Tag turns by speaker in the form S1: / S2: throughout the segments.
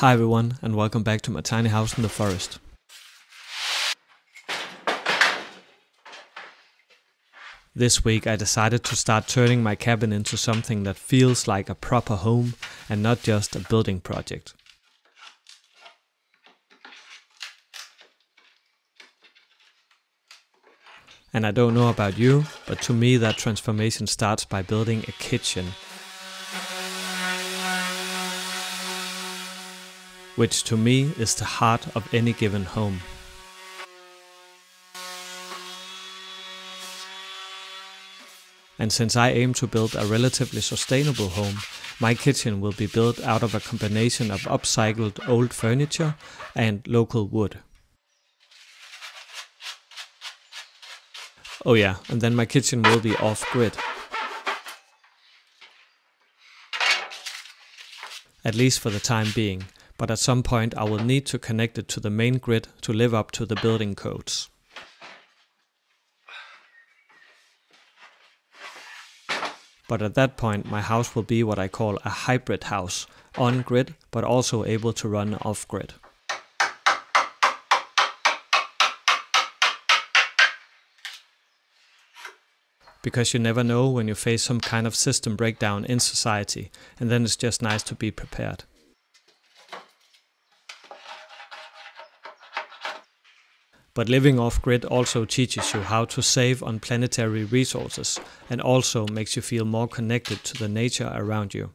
S1: Hi everyone, and welcome back to my tiny house in the forest. This week I decided to start turning my cabin into something that feels like a proper home and not just a building project. And I don't know about you, but to me that transformation starts by building a kitchen. Which to me is the heart of any given home. And since I aim to build a relatively sustainable home, my kitchen will be built out of a combination of upcycled old furniture and local wood. Oh yeah, and then my kitchen will be off-grid. At least for the time being, but at some point I will need to connect it to the main grid to live up to the building codes. But at that point my house will be what I call a hybrid house, on-grid but also able to run off-grid. Because you never know when you face some kind of system breakdown in society, and then it's just nice to be prepared. But living off-grid also teaches you how to save on planetary resources and also makes you feel more connected to the nature around you.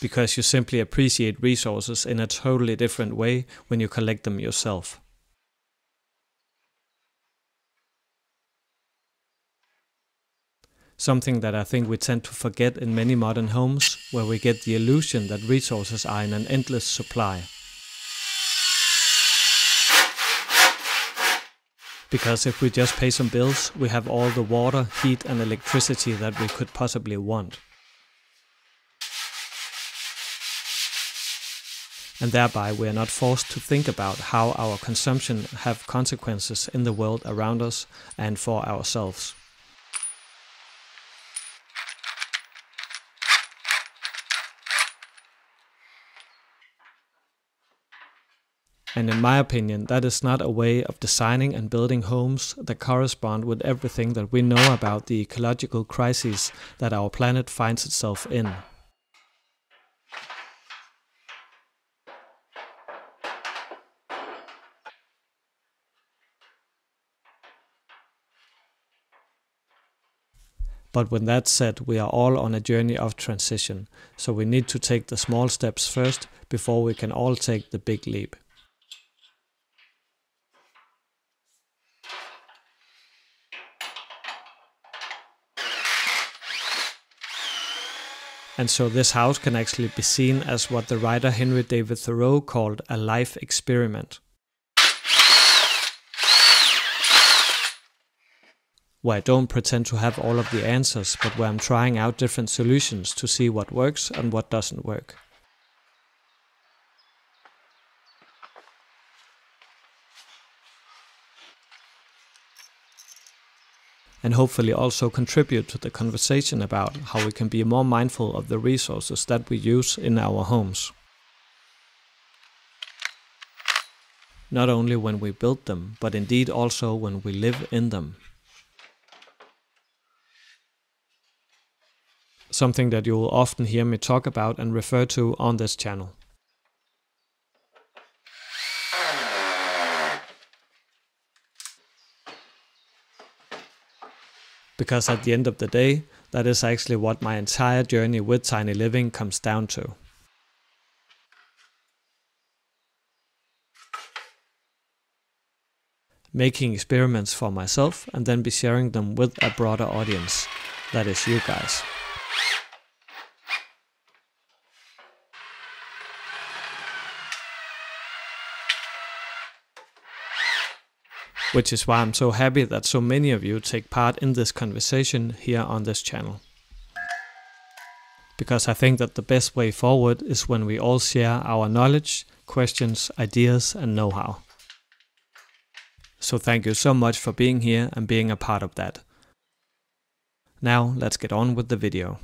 S1: Because you simply appreciate resources in a totally different way when you collect them yourself. Something that I think we tend to forget in many modern homes, where we get the illusion that resources are in an endless supply. Because if we just pay some bills, we have all the water, heat and electricity that we could possibly want. And thereby we are not forced to think about how our consumption have consequences in the world around us and for ourselves. And in my opinion, that is not a way of designing and building homes that correspond with everything that we know about the ecological crises that our planet finds itself in. But with that said, we are all on a journey of transition, so we need to take the small steps first before we can all take the big leap. And so this house can actually be seen as what the writer Henry David Thoreau called a life experiment. Where I don't pretend to have all of the answers, but where I'm trying out different solutions to see what works and what doesn't work. And hopefully also contribute to the conversation about how we can be more mindful of the resources that we use in our homes. Not only when we build them, but indeed also when we live in them. Something that you will often hear me talk about and refer to on this channel. Because at the end of the day, that is actually what my entire journey with tiny living comes down to. Making experiments for myself and then be sharing them with a broader audience. That is you guys. Which is why I'm so happy that so many of you take part in this conversation here on this channel. Because I think that the best way forward is when we all share our knowledge, questions, ideas and know-how. So thank you so much for being here and being a part of that. Now let's get on with the video.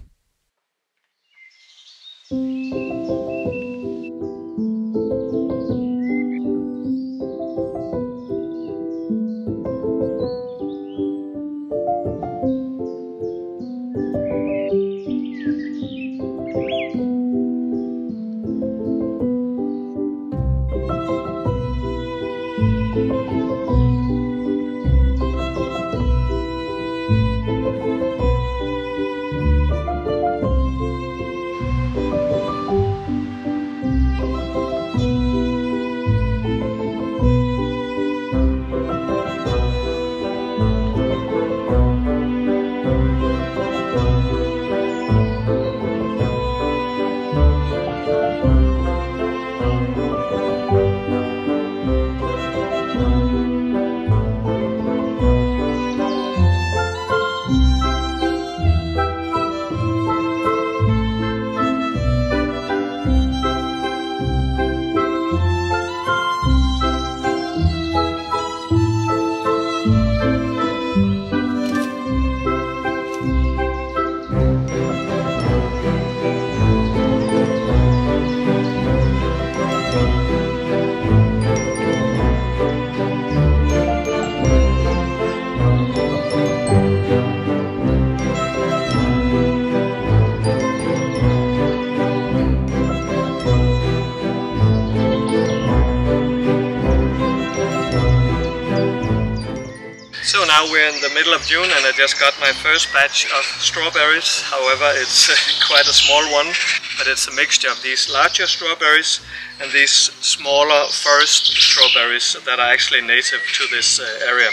S1: now we're in the middle of June and I just got my first batch of strawberries. However, it's quite a small one, but it's a mixture of these larger strawberries and these smaller forest strawberries that are actually native to this area.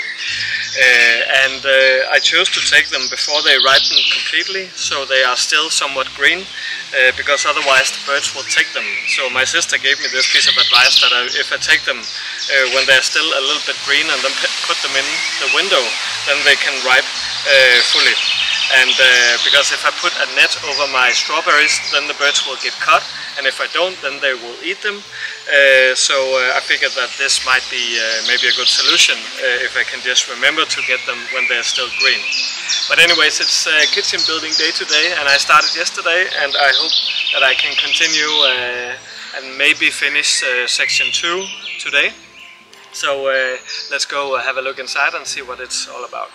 S1: I chose to take them before they ripen completely, so they are still somewhat green, because otherwise the birds will take them. So my sister gave me this piece of advice that if I take them when they're still a little bit green and then put them in the window, then they can ripe fully. And because if I put a net over my strawberries, then the birds will get caught, and if I don't, then they will eat them. So I figured that this might be maybe a good solution if I can just remember to get them when they're still green. But anyways, it's kitchen building day today, and I started yesterday, and I hope that I can continue and maybe finish section 2 today. So let's go have a look inside and see what it's all about.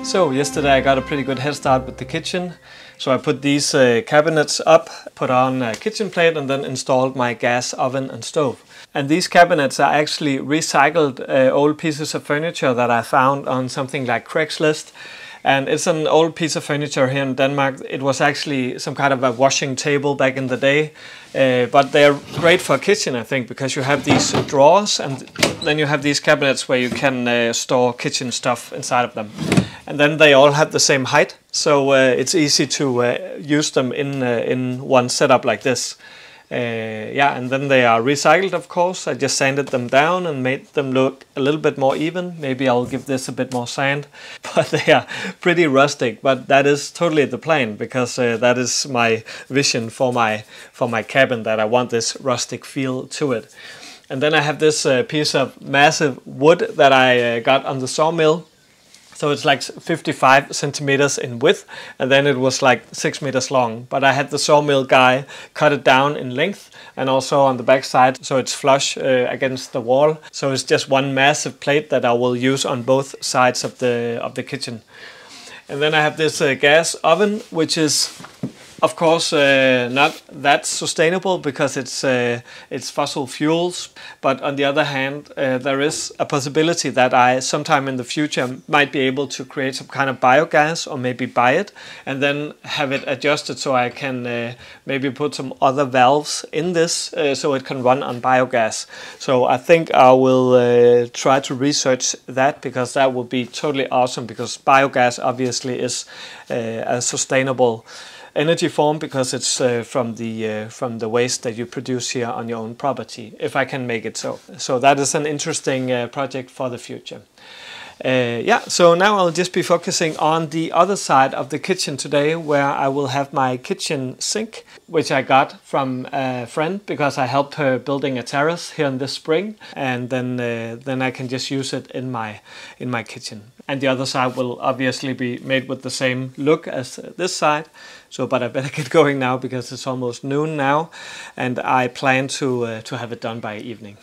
S1: So yesterday I got a pretty good head start with the kitchen. So I put these cabinets up, put on a kitchen plate, and then installed my gas oven and stove. And these cabinets are actually recycled old pieces of furniture that I found on something like Craigslist. And it's an old piece of furniture here in Denmark. It was actually some kind of a washing table back in the day. But they're great for a kitchen, I think, because you have these drawers and then you have these cabinets where you can store kitchen stuff inside of them. And then they all have the same height, so it's easy to use them in one setup like this. Yeah, and then they are recycled, of course. I just sanded them down and made them look a little bit more even. Maybe I'll give this a bit more sand, but they are pretty rustic. But that is totally the plan, because that is my vision for my cabin, that I want this rustic feel to it. And then I have this piece of massive wood that I got on the sawmill. So it's like 55 centimeters in width, and then it was like 6 meters long. But I had the sawmill guy cut it down in length and also on the back side, so it's flush against the wall. So it's just one massive plate that I will use on both sides of the kitchen. And then I have this gas oven, which is of course not that sustainable because it's fossil fuels, but on the other hand there is a possibility that I sometime in the future might be able to create some kind of biogas, or maybe buy it and then have it adjusted so I can maybe put some other valves in this so it can run on biogas. So I think I will try to research that, because that would be totally awesome, because biogas obviously is a sustainable energy form, because it's from the waste that you produce here on your own property, if I can make it so. So that is an interesting project for the future. Yeah, so now I'll just be focusing on the other side of the kitchen today, where I will have my kitchen sink, which I got from a friend because I helped her building a terrace here in this spring, and then I can just use it in my kitchen. And the other side will obviously be made with the same look as this side. So, but I better get going now because it's almost noon now, and I plan to have it done by evening.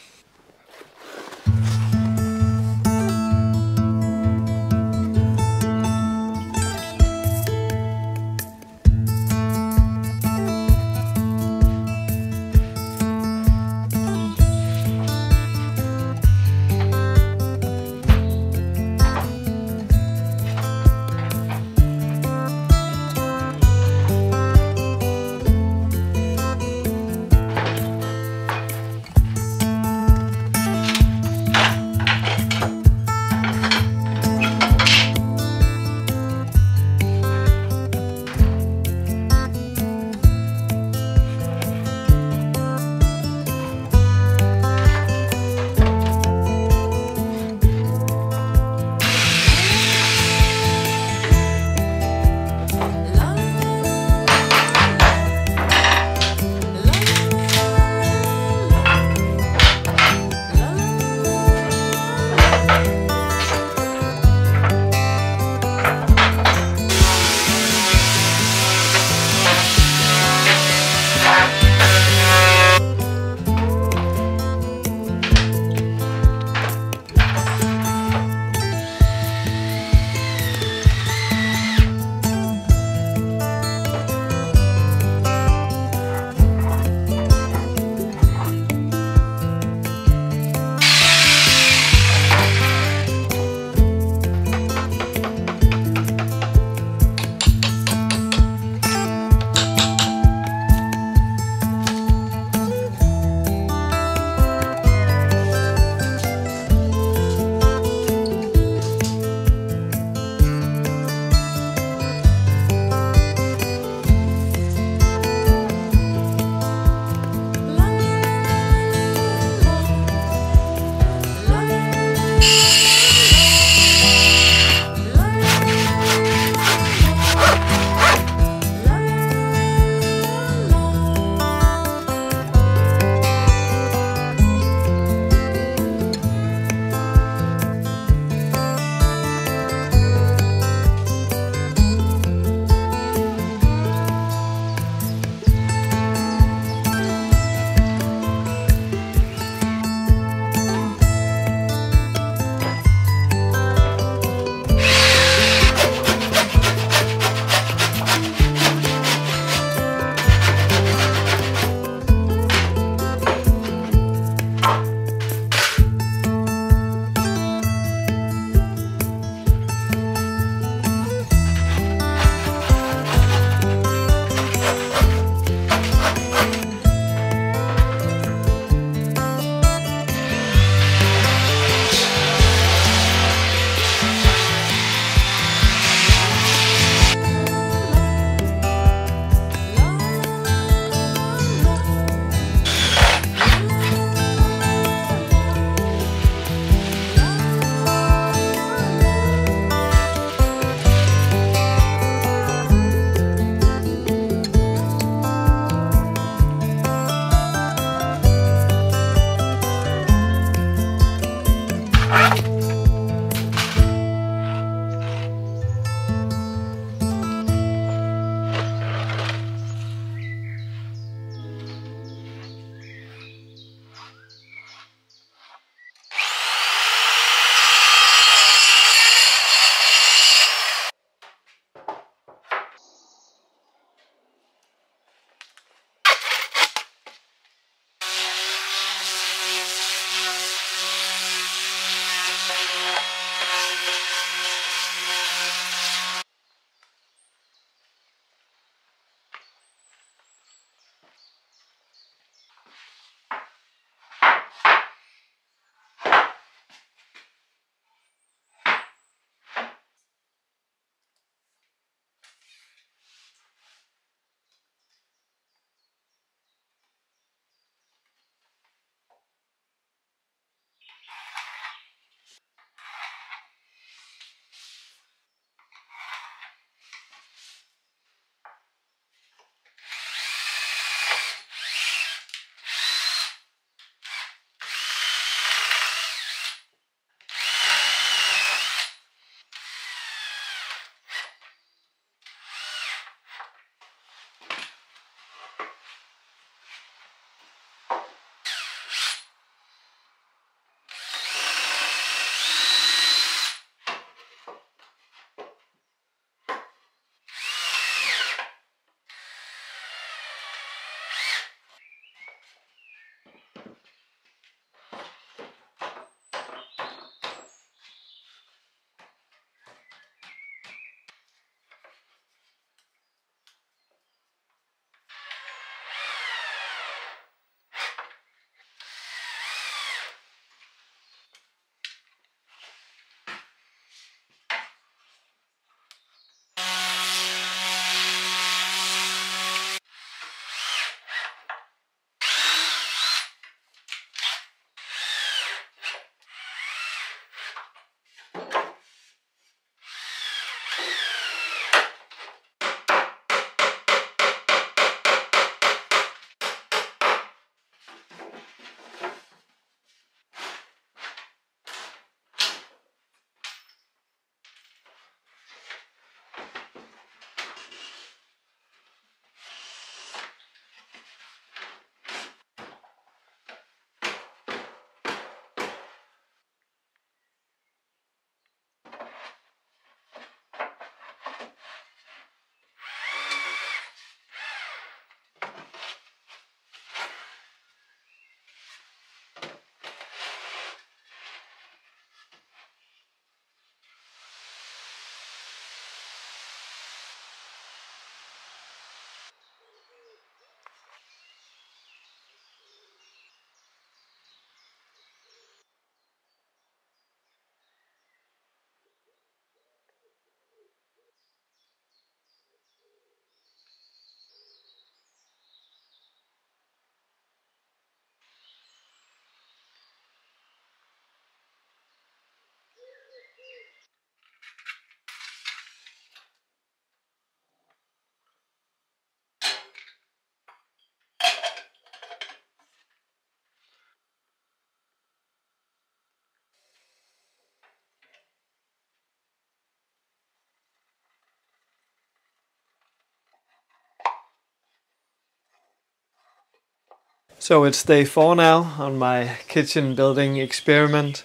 S1: So it's day 4 now on my kitchen building experiment.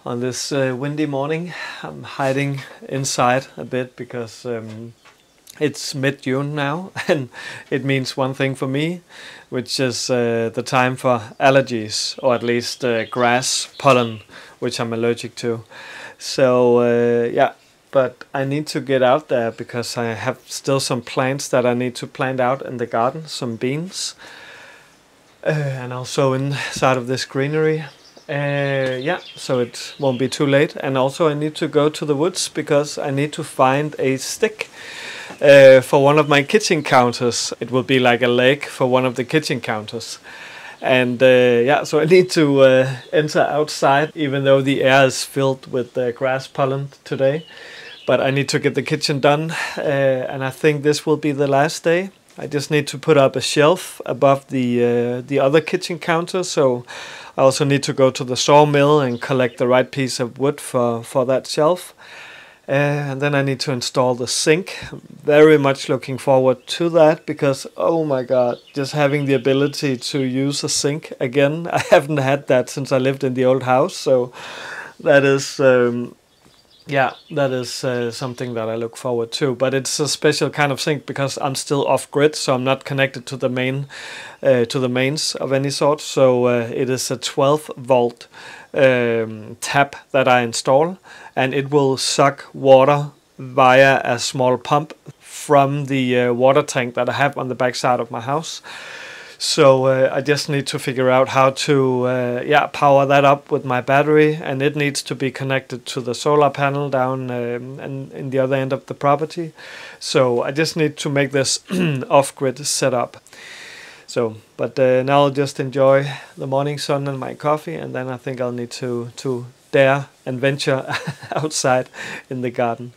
S1: On this windy morning, I'm hiding inside a bit because it's mid-June now, and it means one thing for me, which is the time for allergies, or at least grass pollen, which I'm allergic to. So yeah, but I need to get out there because I have still some plants that I need to plant out in the garden, some beans. And also inside of this greenery. Yeah, so it won't be too late. And also I need to go to the woods because I need to find a stick for one of my kitchen counters. It will be like a leg for one of the kitchen counters. And yeah, so I need to enter outside, even though the air is filled with grass pollen today. But I need to get the kitchen done, and I think this will be the last day. I just need to put up a shelf above the other kitchen counter, so I also need to go to the sawmill and collect the right piece of wood for that shelf. And then I need to install the sink. Very much looking forward to that because, oh my god, just having the ability to use a sink again. I haven't had that since I lived in the old house, so that is... yeah, that is something that I look forward to, but it's a special kind of sink because I'm still off grid, so I'm not connected to the mains of any sort. So it is a 12-volt tap that I install, and it will suck water via a small pump from the water tank that I have on the back side of my house. So I just need to figure out how to power that up with my battery, and it needs to be connected to the solar panel down in the other end of the property. So I just need to make this off-grid setup. But now I'll just enjoy the morning sun and my coffee, and then I think I'll need to dare and venture outside in the garden.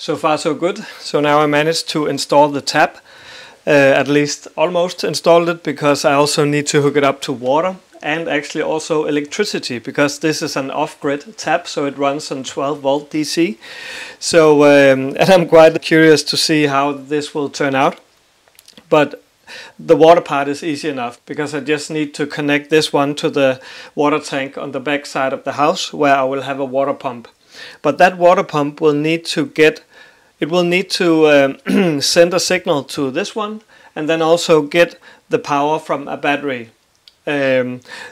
S1: So far so good. So now I managed to install the tap. At least almost installed it, because I also need to hook it up to water and actually also electricity, because this is an off-grid tap, so it runs on 12 volt DC. So and I'm quite curious to see how this will turn out. But the water part is easy enough, because I just need to connect this one to the water tank on the back side of the house, where I will have a water pump. But that water pump will need to send a signal to this one, and then also get the power from a battery.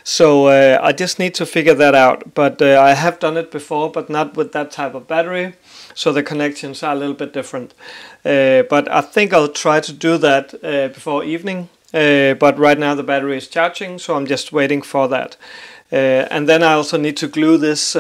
S1: So I just need to figure that out. But I have done it before, but not with that type of battery. So the connections are a little bit different. But I think I'll try to do that before evening. But right now the battery is charging, so I'm just waiting for that. And then I also need to glue this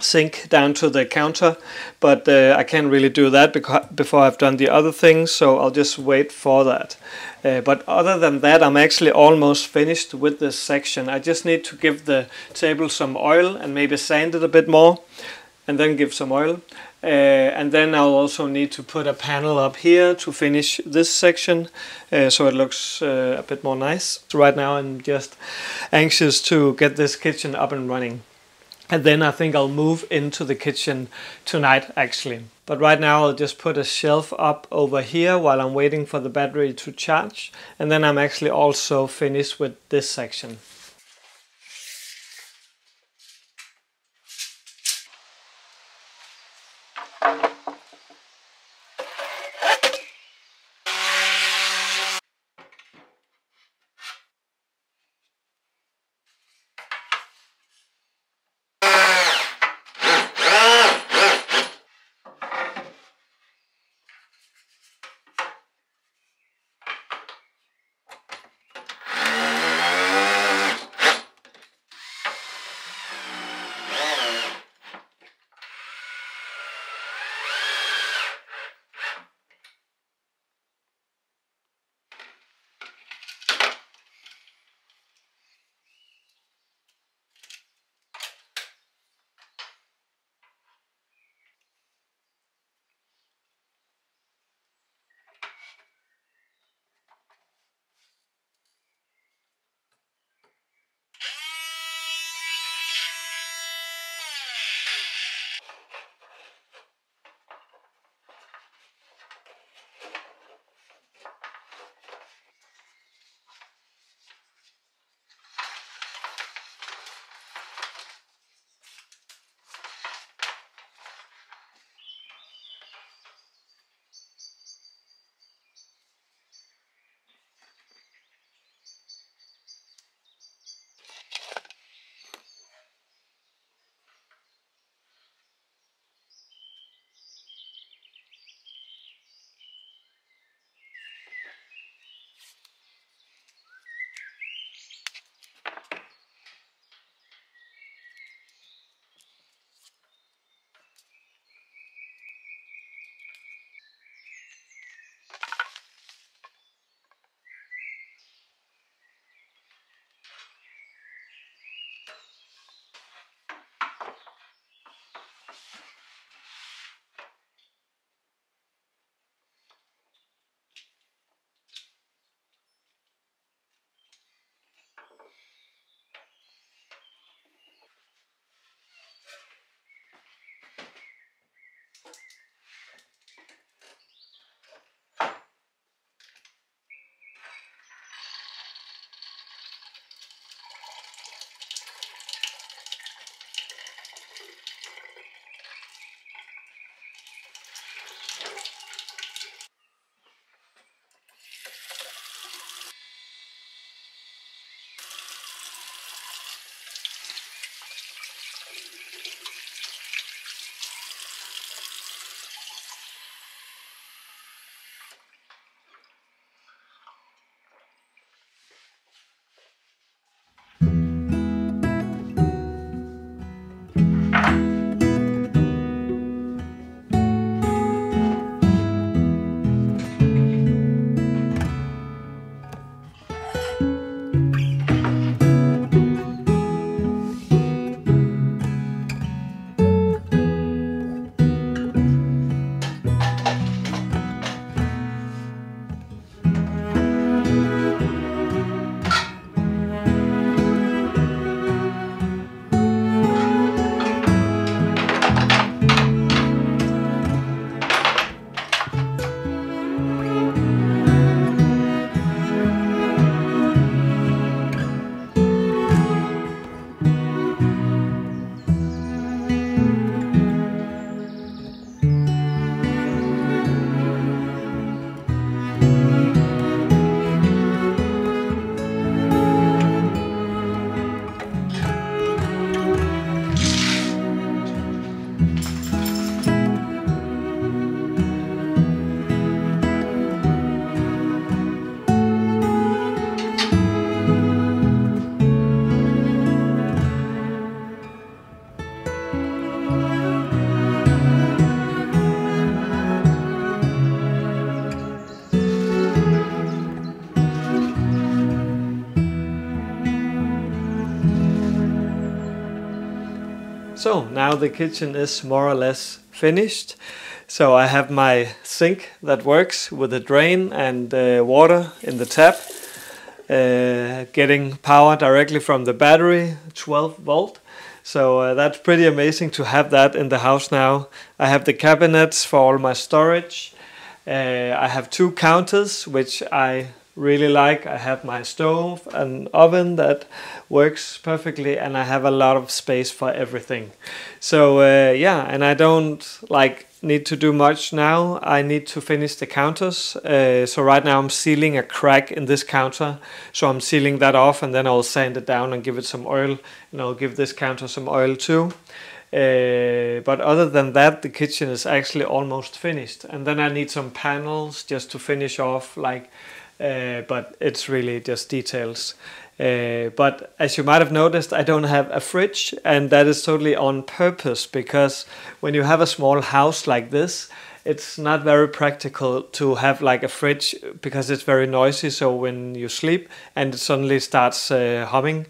S1: sink down to the counter, but I can't really do that before I've done the other things, so I'll just wait for that. But other than that, I'm actually almost finished with this section. I just need to give the table some oil and maybe sand it a bit more, and then give some oil. And then I'll also need to put a panel up here to finish this section, so it looks a bit more nice. So right now I'm just anxious to get this kitchen up and running. And then I think I'll move into the kitchen tonight, actually. But right now I'll just put a shelf up over here while I'm waiting for the battery to charge. And then I'm actually also finished with this section. So now the kitchen is more or less finished. So I have my sink that works with a drain and water in the tap, getting power directly from the battery, 12 volt. So that's pretty amazing to have that in the house now. I have the cabinets for all my storage. I have 2 counters, which I really like. I have my stove and oven that works perfectly, and I have a lot of space for everything. So yeah, and I don't need to do much now. I need to finish the counters. So right now I'm sealing a crack in this counter. So I'm sealing that off, and then I'll sand it down and give it some oil, and I'll give this counter some oil too. But other than that, the kitchen is actually almost finished. And then I need some panels just to finish off, but it's really just details. But as you might have noticed, I don't have a fridge, and that is totally on purpose, because when you have a small house like this, it's not very practical to have a fridge, because it's very noisy. So when you sleep and it suddenly starts humming,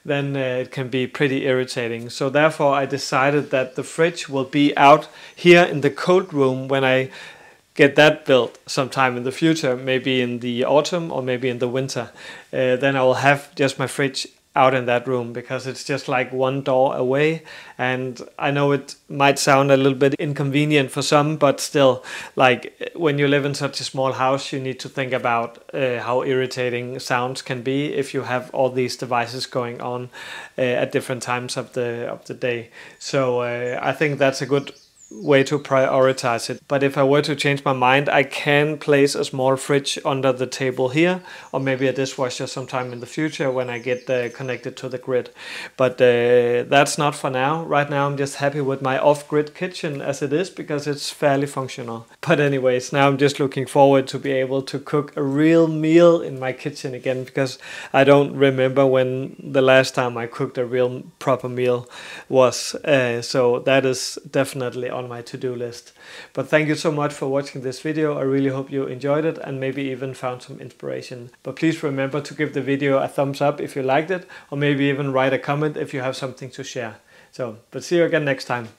S1: then it can be pretty irritating. So therefore I decided that the fridge will be out here in the cold room when I get that built sometime in the future, maybe in the autumn or maybe in the winter. Then I will have just my fridge out in that room, because it's just one door away. And I know it might sound a little bit inconvenient for some, but still, when you live in such a small house, you need to think about how irritating sounds can be if you have all these devices going on at different times of the day. So I think that's a good way to prioritize it. But if I were to change my mind, I can place a small fridge under the table here, or maybe a dishwasher sometime in the future when I get connected to the grid. But that's not for now. Right now I'm just happy with my off-grid kitchen as it is, because it's fairly functional. But anyways, now I'm just looking forward to be able to cook a real meal in my kitchen again, because I don't remember when the last time I cooked a real proper meal was. So that is definitely on my to-do list. But thank you so much for watching this video. I really hope you enjoyed it and maybe even found some inspiration. But please remember to give the video a thumbs up if you liked it, or maybe even write a comment if you have something to share. But see you again next time.